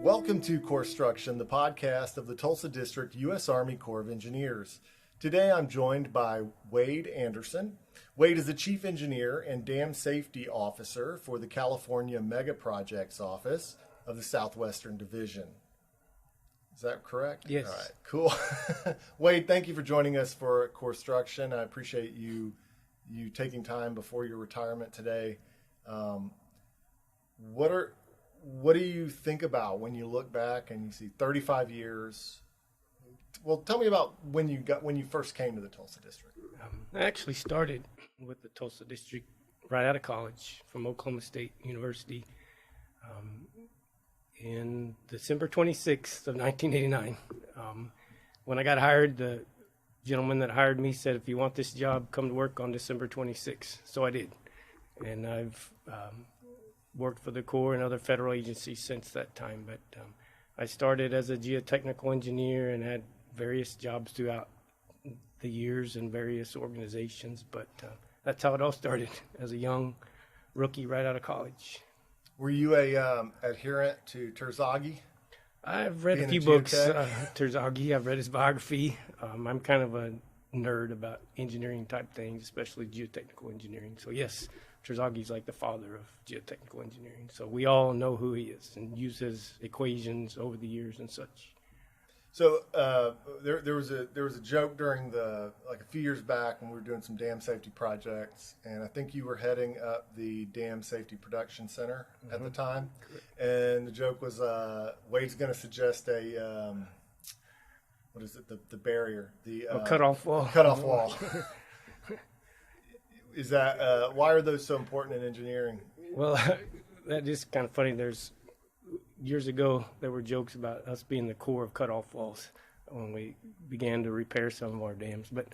Welcome to Corpstruction, the podcast of the Tulsa District U.S. Army Corps of Engineers. Today I'm joined by Wade Anderson. Wade is the Chief Engineer and Dam Safety Officer for the California Mega Projects Office of the Southwestern Division. Is that correct? Yes. All right, cool. Wade, thank you for joining us for Corpstruction. I appreciate you taking time before your retirement today. What do you think about when you look back and you see 35 years? Well, tell me about when you first came to the Tulsa District. I actually started with the Tulsa District right out of college from Oklahoma State University in December 26th of 1989. When I got hired, the gentleman that hired me said, if you want this job, come to work on December 26th. So I did. And I've worked for the Corps and other federal agencies since that time. But I started as a geotechnical engineer and had various jobs throughout the years in various organizations. But that's how it all started, as a young rookie right out of college. Were you a adherent to Terzaghi? I've read a few books. Terzaghi, I've read his biography. I'm kind of a nerd about engineering type things, especially geotechnical engineering. So yes, Terzaghi's like the father of geotechnical engineering. So we all know who he is and use his equations over the years and such. So there was a joke during a few years back when we were doing some dam safety projects, and I think you were heading up the Dam Safety Production Center at the time. Correct. And the joke was Wade's going to suggest a what is it, the barrier, the cutoff wall. Cutoff wall. Is that why are those so important in engineering? Well, that is kind of funny. Years ago, there were jokes about us being the core of cutoff walls when we began to repair some of our dams. But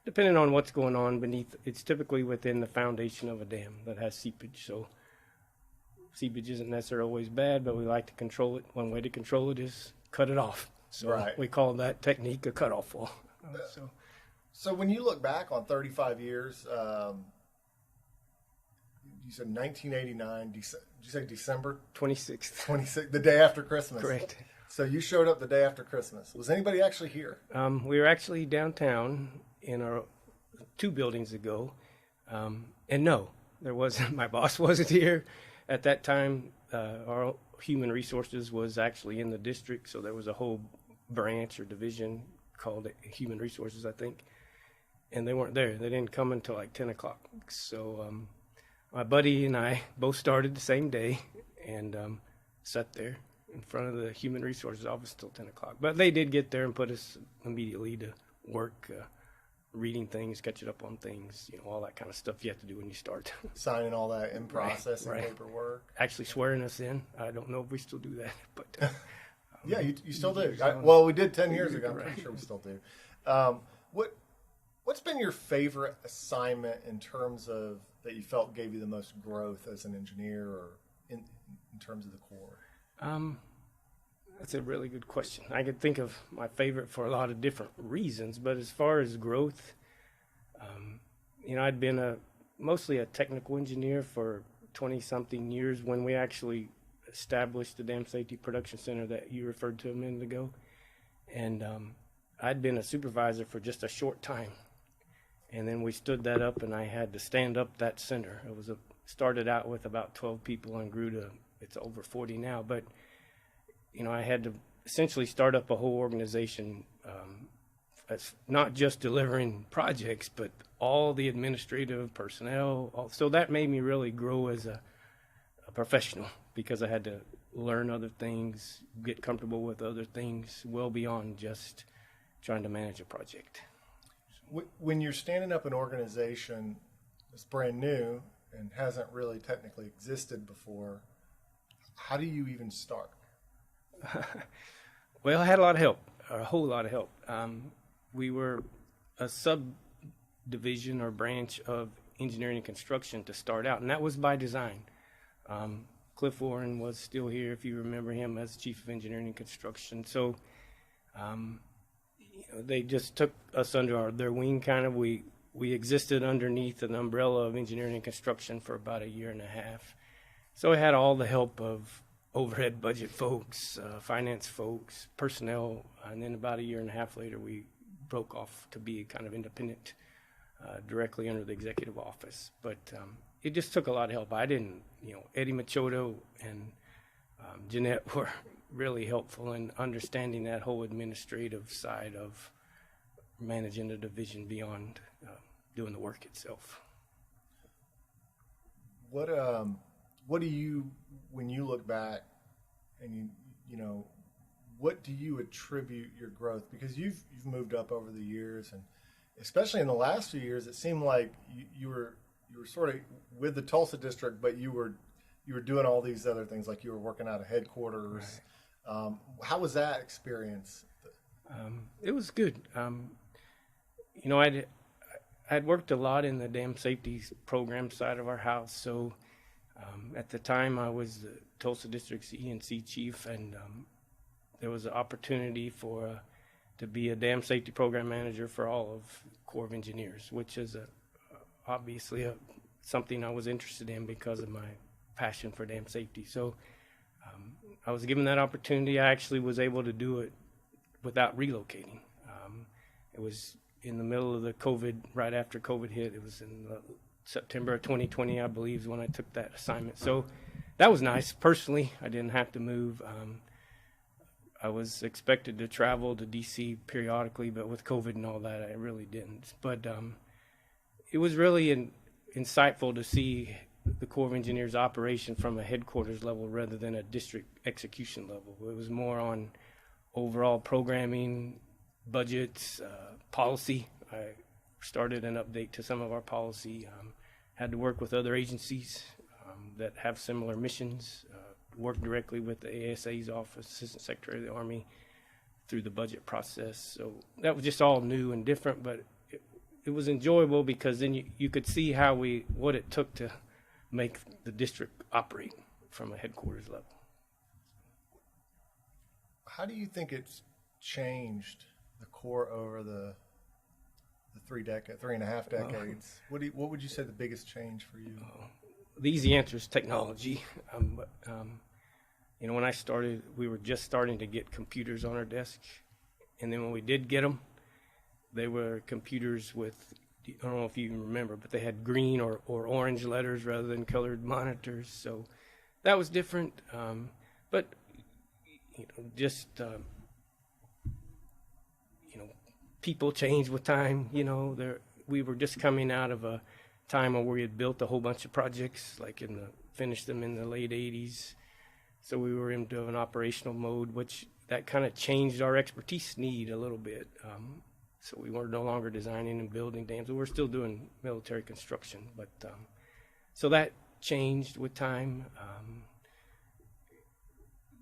depending on what's going on beneath, it's typically within the foundation of a dam that has seepage. So seepage isn't necessarily always bad, but we like to control it. One way to control it is cut it off. So right. We call that technique a cutoff wall. So when you look back on 35 years, you said 1989, did you say December? 26th. 26th, the day after Christmas. Correct. So you showed up the day after Christmas. Was anybody actually here? We were actually downtown in our 2 buildings ago. And no, there wasn't. My boss wasn't here. At that time, our human resources was actually in the district, so there was a whole branch or division called Human Resources, I think. And they weren't there. They didn't come until like 10 o'clock. So my buddy and I both started the same day and sat there in front of the Human Resources office till 10 o'clock. But they did get there and put us immediately to work, reading things, catching up on things, all that kind of stuff you have to do when you start. Signing all that in process and paperwork. Actually swearing us in. I don't know if we still do that, but yeah, you still do. Well, we did 10 years ago. I'm pretty sure we still do. What's been your favorite assignment in terms of that you felt gave you the most growth as an engineer, or in terms of the Corps? That's a really good question. I could think of my favorite for a lot of different reasons, but as far as growth, I'd been mostly a technical engineer for 20-something years when we actually established the Dam Safety Production Center that you referred to a minute ago. And I'd been a supervisor for just a short time. And then we stood that up, and I had to stand up that center. It started out with about 12 people and grew to, it's over 40 now. But, I had to essentially start up a whole organization that's not just delivering projects, but all the administrative personnel. So that made me really grow as a professional, because I had to learn other things, get comfortable with other things well beyond just trying to manage a project. When you're standing up an organization that's brand new and hasn't really technically existed before, how do you even start? Well, I had a lot of help, a whole lot of help. We were a subdivision or branch of engineering and construction to start out, and that was by design. Cliff Warren was still here, if you remember him, as chief of engineering and construction. So they just took us under their wing, kind of. We existed underneath an umbrella of engineering and construction for about a year and a half. So I had all the help of overhead budget folks, finance folks, personnel, and then about a year and a half later, we broke off to be kind of independent, directly under the executive office. But it just took a lot of help. I didn't, Eddie Machado and Jeanette were really helpful in understanding that whole administrative side of managing the division beyond doing the work itself. What do you, when you look back and what do you attribute your growth? Because you've moved up over the years, and especially in the last few years, it seemed like you were sort of with the Tulsa District, but you were doing all these other things, like you were working out of headquarters. Right. How was that experience? It was good. I'd worked a lot in the dam safety program side of our house, so at the time I was the Tulsa District's E&C chief, and there was an opportunity to be a dam safety program manager for all of Corps of Engineers, which is obviously something I was interested in because of my passion for dam safety. So I was given that opportunity. I actually was able to do it without relocating. It was in the middle of the COVID, right after COVID hit. It was in September of 2020, I believe, is when I took that assignment. So that was nice. Personally, I didn't have to move. I was expected to travel to D.C. periodically, but with COVID and all that, I really didn't. But it was really insightful to see the Corps of Engineers operation from a headquarters level rather than a district execution level. It was more on overall programming, budgets, policy. I started an update to some of our policy, had to work with other agencies that have similar missions, work directly with the ASA's office, Assistant Secretary of the Army, through the budget process. So that was just all new and different, but it was enjoyable because then you could see what it took to make the district operate from a headquarters level. How do you think it's changed the Corps over the 3.5 decades? What would you say the biggest change for you? The easy answer is technology. When I started, we were just starting to get computers on our desk, and then when we did get them, they were computers with, I don't know if you remember, but they had green or orange letters rather than colored monitors. So that was different. But people change with time. We were just coming out of a time where we had built a whole bunch of projects, finished them in the late 80s. So we were into an operational mode, which that kind of changed our expertise need a little bit. So we were no longer designing and building dams. We were still doing military construction, but so that changed with time.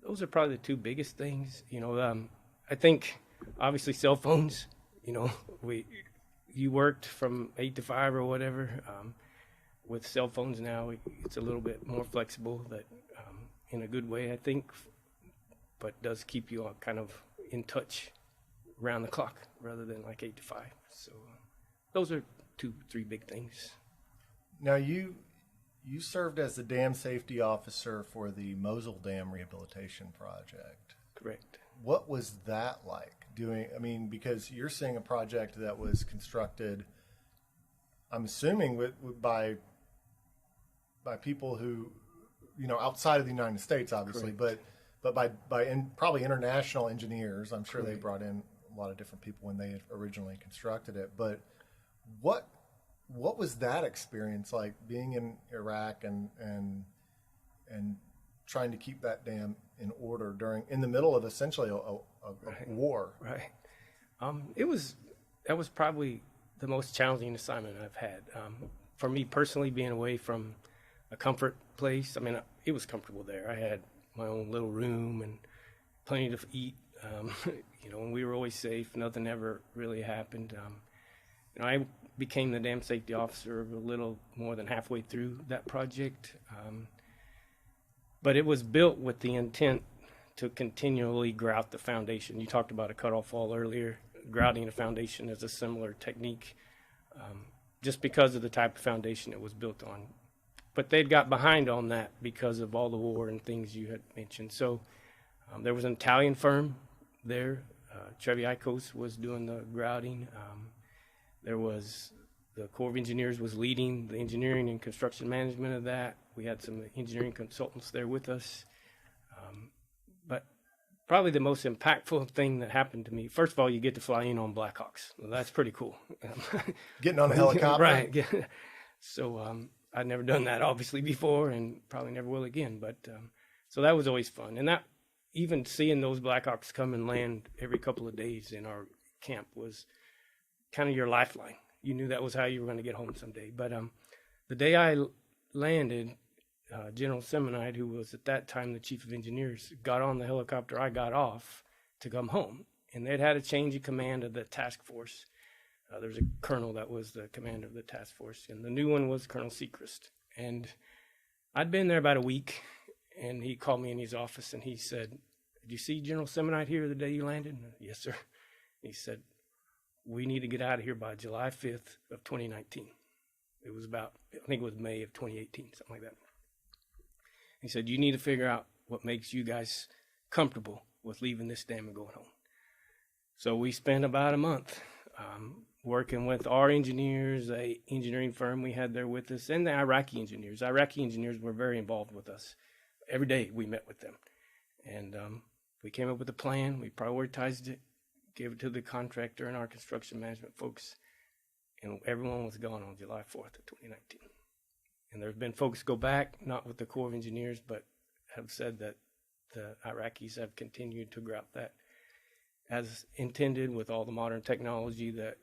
Those are probably the two biggest things. I think obviously cell phones. You worked from 8 to 5 or whatever. With cell phones now, it's a little bit more flexible. That in a good way, I think, but does keep you kind of in touch around the clock rather than like 8 to 5. So those are 2-3 big things. Now you served as the dam safety officer for the Mosul Dam Rehabilitation project. Correct. What was that like because you're seeing a project that was constructed, I'm assuming by people who, outside of the United States, obviously, Correct. but by probably international engineers. I'm sure Correct. They brought in a lot of different people when they had originally constructed it. But what was that experience like, being in Iraq and trying to keep that dam in order in the middle of essentially a Right. war? Right. That was probably the most challenging assignment I've had. For me personally, being away from a comfort place. It was comfortable there. I had my own little room and plenty to eat. And we were always safe. Nothing ever really happened. I became the dam safety officer a little more than halfway through that project. But it was built with the intent to continually grout the foundation. You talked about a cutoff wall earlier. Grouting a foundation is a similar technique. Just because of the type of foundation it was built on, but they'd got behind on that because of all the war and things you had mentioned. So there was an Italian firm there. Treviicos was doing the grouting. There was the Corps of Engineers was leading the engineering and construction management of that. We had some engineering consultants there with us. But probably the most impactful thing that happened to me, first of all, you get to fly in on Blackhawks. Well, that's pretty cool. Getting on a helicopter. Right. So I'd never done that obviously before and probably never will again. But so that was always fun. And that even seeing those Blackhawks come and land every couple of days in our camp was kind of your lifeline. You knew that was how you were going to get home someday. But the day I landed, General Semonite, who was at that time the chief of engineers, got on the helicopter I got off to come home. And they'd had a change of command of the task force. There was a colonel that was the commander of the task force, and the new one was Colonel Sechrist. And I'd been there about a week, and he called me in his office, and he said, "Did you see General Semonite here the day you landed?" And, "Yes, sir." He said, "We need to get out of here by July 5th of 2019. It was about, I think it was May of 2018, something like that. He said, "You need to figure out what makes you guys comfortable with leaving this dam and going home." So we spent about a month working with our engineers, a engineering firm we had there with us, and the Iraqi engineers. Iraqi engineers were very involved with us. Every day we met with them. And we came up with a plan. We prioritized it, gave it to the contractor and our construction management folks, and everyone was gone on July 4th of 2019. And there's been folks go back, not with the Corps of Engineers, but have said that the Iraqis have continued to grout that as intended with all the modern technology that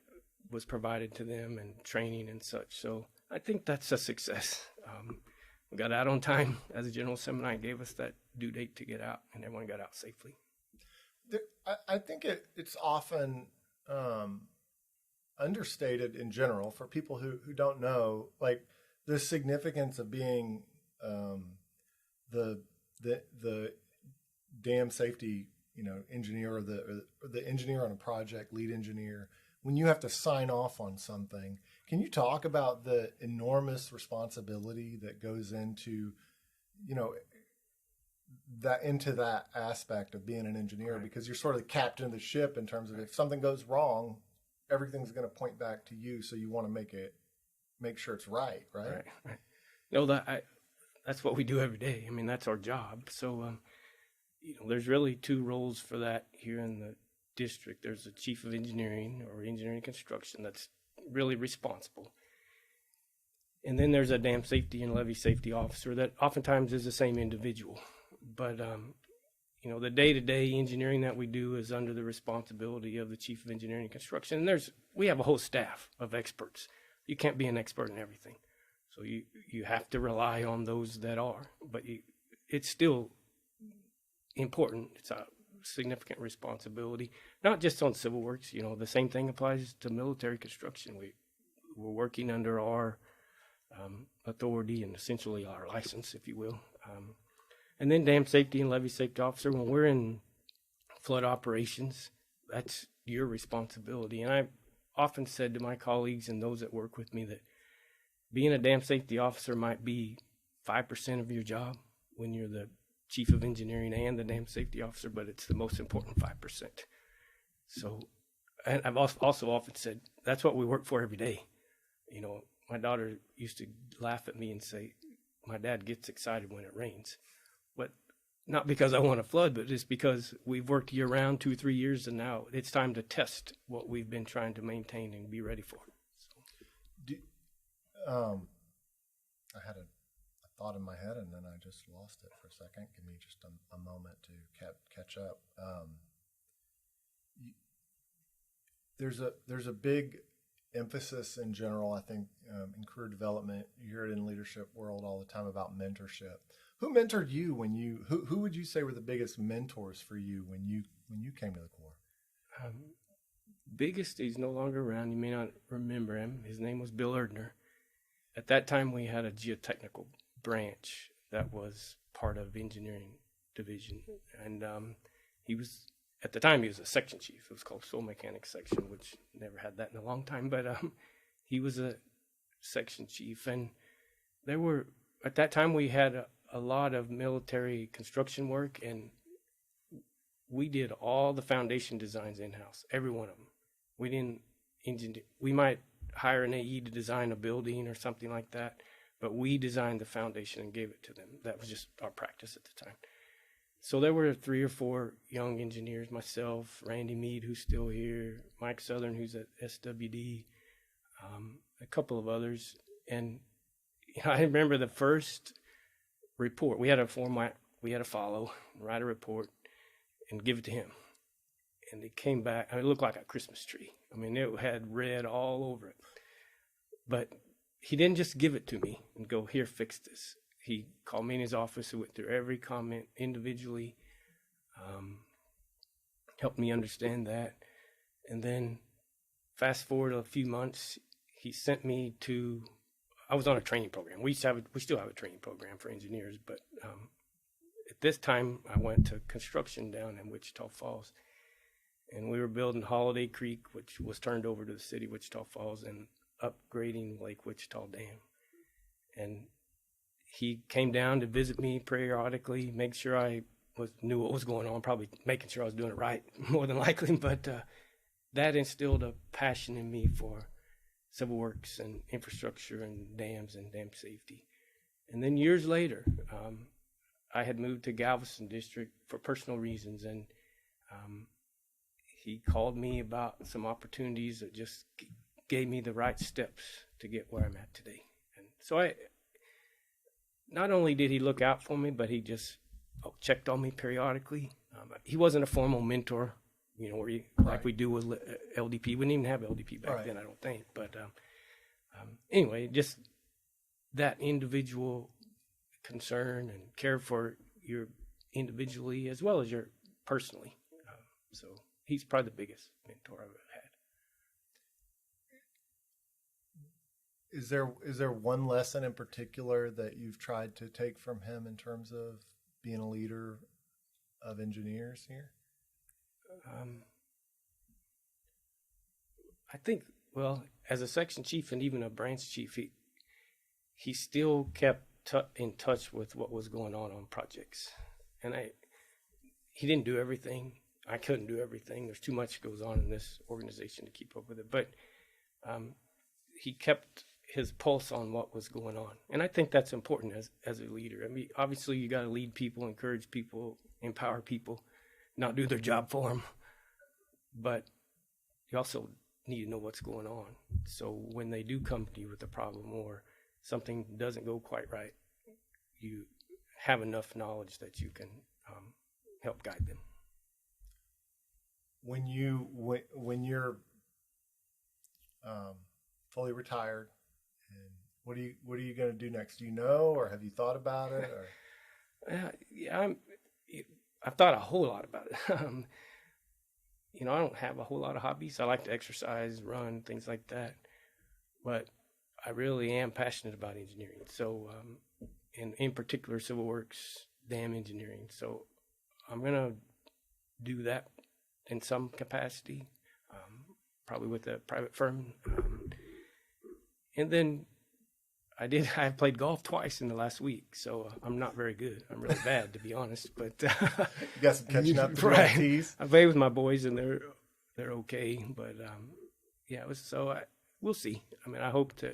was provided to them and training and such. So I think that's a success. We got out on time, as General Semonite gave us that due date to get out, and everyone got out safely. I think it's often understated in general for people who don't know, like the significance of being the dam safety, engineer or the engineer on a project, lead engineer. When you have to sign off on something, can you talk about the enormous responsibility that goes into, that aspect of being an engineer? Right. Because you're sort of the captain of the ship in terms of if something goes wrong, everything's going to point back to you. So you want to make sure it's right. Right. No, that's what we do every day. I mean, that's our job. So, there's really two roles for that here in the district. There's a chief of engineering or engineering construction that's really responsible. And then there's a dam safety and levee safety officer that oftentimes is the same individual. But, the day-to-day engineering that we do is under the responsibility of the chief of engineering and construction. And we have a whole staff of experts. You can't be an expert in everything. So you have to rely on those that are. But it's still important. It's a significant responsibility, not just on civil works. The same thing applies to military construction. We're working under our authority and essentially our license, if you will. And then dam safety and levee safety officer, when we're in flood operations, that's your responsibility. And I've often said to my colleagues and those that work with me that being a dam safety officer might be 5% of your job when you're the chief of engineering and the dam safety officer, but it's the most important 5%. So, and I've also often said, that's what we work for every day. My daughter used to laugh at me and say, my dad gets excited when it rains. But not because I want to flood, but just because we've worked year round 2-3 years, and now it's time to test what we've been trying to maintain and be ready for. I had a thought in my head, and then I just lost it for a second. Give me just a moment to catch up. There's a big emphasis in general, I think, in career development. You hear it in leadership world all the time about mentorship. Who mentored you who would you say were the biggest mentors for you when you came to the Corps? Biggest, he's no longer around. You may not remember him. His name was Bill Erdner. At that time, we had a geotechnical branch that was part of engineering division. And at the time, he was a section chief. It was called Soil Mechanics Section, which never had that in a long time. But he was a section chief. And there were at that time we had a lot of military construction work, and we did all the foundation designs in-house, every one of them. We didn't engineer. We might hire an AE to design a building or something like that, but we designed the foundation and gave it to them. That was just our practice at the time. So there were 3 or 4 young engineers, myself, Randy Mead, who's still here, Mike Southern, who's at SWD, a couple of others. And I remember the first report. We had a format we had to follow, write a report, and give it to him. And it came back. I mean, it looked like a Christmas tree. I mean, it had red all over it. But he didn't just give it to me and go, here, fix this. He called me in his office and went through every comment individually, helped me understand that. And then fast forward a few months, he sent me to, I was on a training program. We still have a training program for engineers, but at this time I went to construction down in Wichita Falls. And we were building Holiday Creek, which was turned over to the city of Wichita Falls, and upgrading Lake Wichita Dam. And he came down to visit me periodically, make sure I knew what was going on, probably making sure I was doing it right, more than likely. But that instilled a passion in me for civil works and infrastructure and dams and dam safety. And then years later, I had moved to Galveston District for personal reasons, and he called me about some opportunities that just gave me the right steps to get where I'm at today. And so not only did he look out for me, but he just checked on me periodically. He wasn't a formal mentor, where like we do with LDP. We didn't even have LDP back then, I don't think. But anyway, just that individual concern and care for you individually as well as your personally. So he's probably the biggest mentor I've ever had. Is there one lesson in particular that you've tried to take from him in terms of being a leader of engineers here? I think, as a section chief and even a branch chief, he still kept in touch with what was going on projects. And he didn't do everything. I couldn't do everything. There's too much goes on in this organization to keep up with it. But he kept his pulse on what was going on. And I think that's important as a leader. I mean, obviously you got to lead people, encourage people, empower people, not do their job for them. But you also need to know what's going on. So when they do come to you with a problem or something doesn't go quite right, you have enough knowledge that you can help guide them. When you're fully retired, and what are you going to do next? Do you know, or have you thought about it? Or? Yeah, I've thought a whole lot about it. I don't have a whole lot of hobbies. I like to exercise, run, things like that. But I really am passionate about engineering. So, in particular, civil works, dam engineering. So I'm going to do that in some capacity, probably with a private firm. And then I played golf twice in the last week, so I'm not very good. I'm really bad, to be honest. But you got some catching up to right. tees. I play with my boys, and they're okay. But we'll see. I mean, I hope to,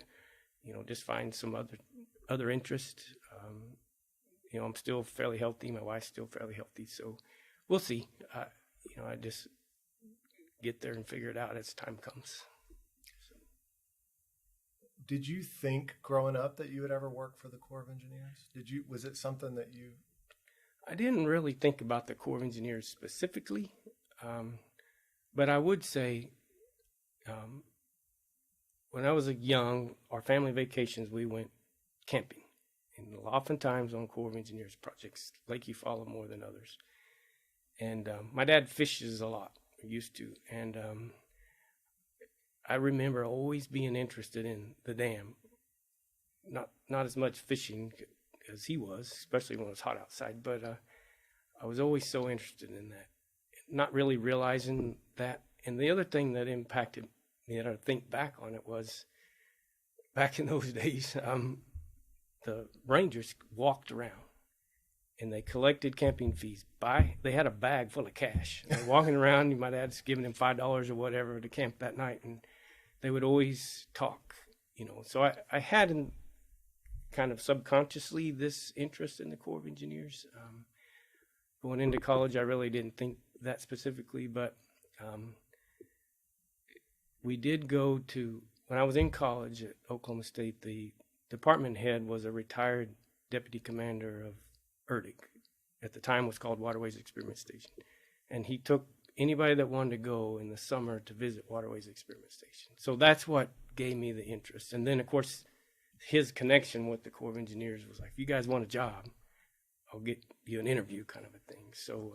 just find some other interest. I'm still fairly healthy. My wife's still fairly healthy, so we'll see. I just get there and figure it out as time comes. So. Did you think growing up that you would ever work for the Corps of Engineers? Was it something that you? I didn't really think about the Corps of Engineers specifically, but I would say when I was young, our family vacations, we went camping, and oftentimes on Corps of Engineers projects, Lake Eufaula more than others. And my dad fishes a lot, used to, and I remember always being interested in the dam. Not as much fishing as he was, especially when it was hot outside, but I was always so interested in that, not really realizing that. And the other thing that impacted me, that I think back on it, was back in those days, the Rangers walked around and they collected camping fees. They had a bag full of cash. They're walking around. You might have just given them $5 or whatever to camp that night, and they would always talk. So I had kind of subconsciously this interest in the Corps of Engineers. Going into college, I really didn't think that specifically, but we did go to, when I was in college at Oklahoma State, the department head was a retired deputy commander of Addicks. At the time was called Waterways Experiment Station. And he took anybody that wanted to go in the summer to visit Waterways Experiment Station. So that's what gave me the interest. And then, of course, his connection with the Corps of Engineers was like, if you guys want a job, I'll get you an interview, kind of a thing. So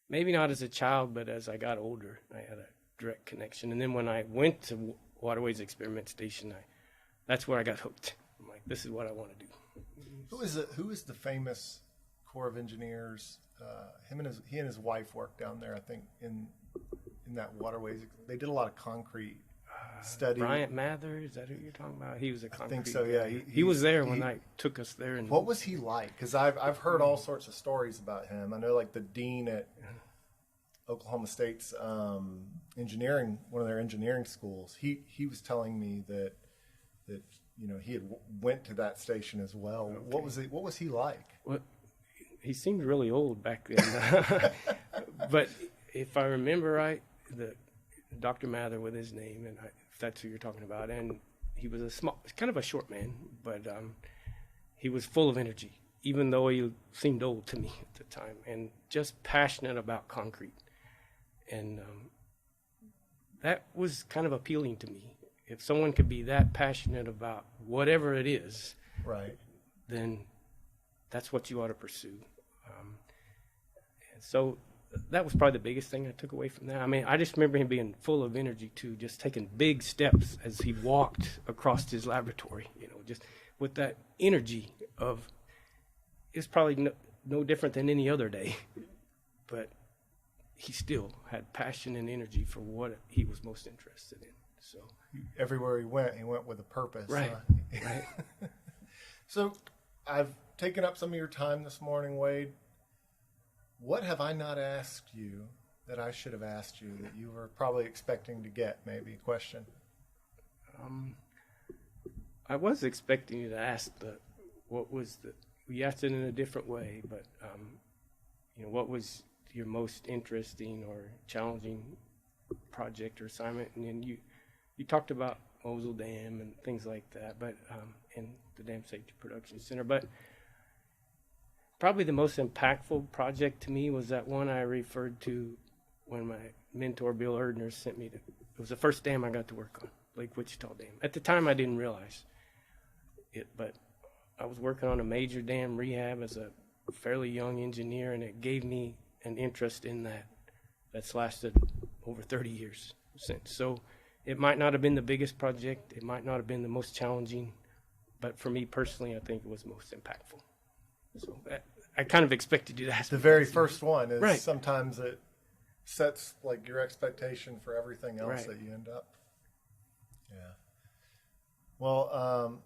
maybe not as a child, but as I got older, I had a direct connection. And then when I went to Waterways Experiment Station, that's where I got hooked. I'm like, this is what I want to do. Who is the famous Corps of Engineers? He and his wife worked down there, I think, in that waterways. They did a lot of concrete study. Bryant Mather, is that who you're talking about? He was a concrete. I think so. Yeah, he was there when I took us there. And what was he like? Because I've heard all sorts of stories about him. I know, like the dean at Oklahoma State's engineering, one of their engineering schools. He was telling me that he had went to that station as well. Okay. What was he like? Well, he seemed really old back then. But if I remember right, Dr. Mather with his name, and if that's who you're talking about, and he was kind of a short man, but he was full of energy, even though he seemed old to me at the time, and just passionate about concrete. And that was kind of appealing to me. If someone could be that passionate about whatever it is, right, then that's what you ought to pursue. And so that was probably the biggest thing I took away from that. I mean, I just remember him being full of energy too, just taking big steps as he walked across his laboratory, just with that energy of, it's probably no different than any other day, but he still had passion and energy for what he was most interested in. So everywhere he went with a purpose. Right. Right. So I've taken up some of your time this morning, Wade. What have I not asked you that I should have asked you that you were probably expecting to get? Maybe question. I was expecting you to ask you asked it in a different way, but what was your most interesting or challenging project or assignment? And then you talked about Mosul Dam and things like that, but and the Dam Safety Production Center. But probably the most impactful project to me was that one I referred to when my mentor Bill Erdner sent me to. It was the first dam I got to work on, Lake Wichita Dam. At the time, I didn't realize it, but I was working on a major dam rehab as a fairly young engineer, and it gave me an interest in that that's lasted over 30 years since. So it might not have been the biggest project, it might not have been the most challenging, but for me personally, I think it was most impactful. So I kind of expected you to ask the very first one is right. Sometimes it sets like your expectation for everything else right. that you end up. Yeah. Well,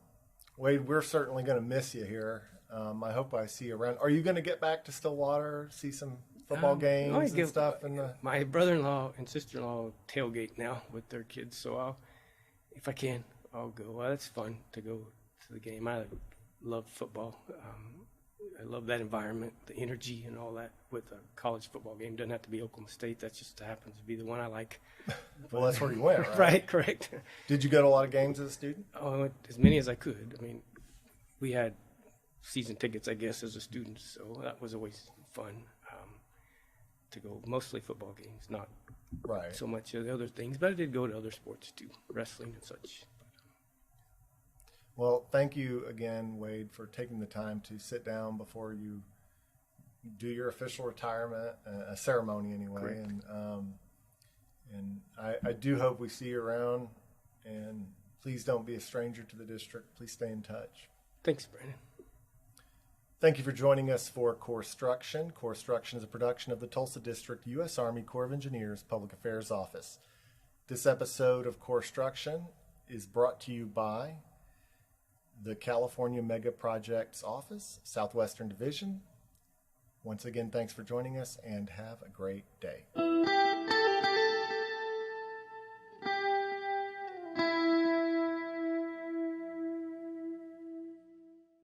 Wade, we're certainly going to miss you here. I hope I see you around. Are you going to get back to Stillwater, see some football games and stuff? My brother-in-law and sister-in-law tailgate now with their kids, so if I can, I'll go. Well, it's fun to go to the game. I love football. I love that environment, the energy and all that with a college football game. Doesn't have to be Oklahoma State. That just happens to be the one I like. Well, that's where you went, right? Right, correct. Did you go to a lot of games as a student? Oh, I went as many as I could. I mean, we had season tickets, I guess, as a student, so that was always fun to go. Mostly football games, not right. so much of the other things, but I did go to other sports too, wrestling and such. Well, thank you again, Wade, for taking the time to sit down before you do your official retirement, a ceremony anyway. Correct. And I do hope we see you around. And please don't be a stranger to the district. Please stay in touch. Thanks, Brandon. Thank you for joining us for Corpstruction. Corpstruction is a production of the Tulsa District U.S. Army Corps of Engineers Public Affairs Office. This episode of Corpstruction is brought to you by the California Mega Projects Office, Southwestern Division. Once again, thanks for joining us and have a great day.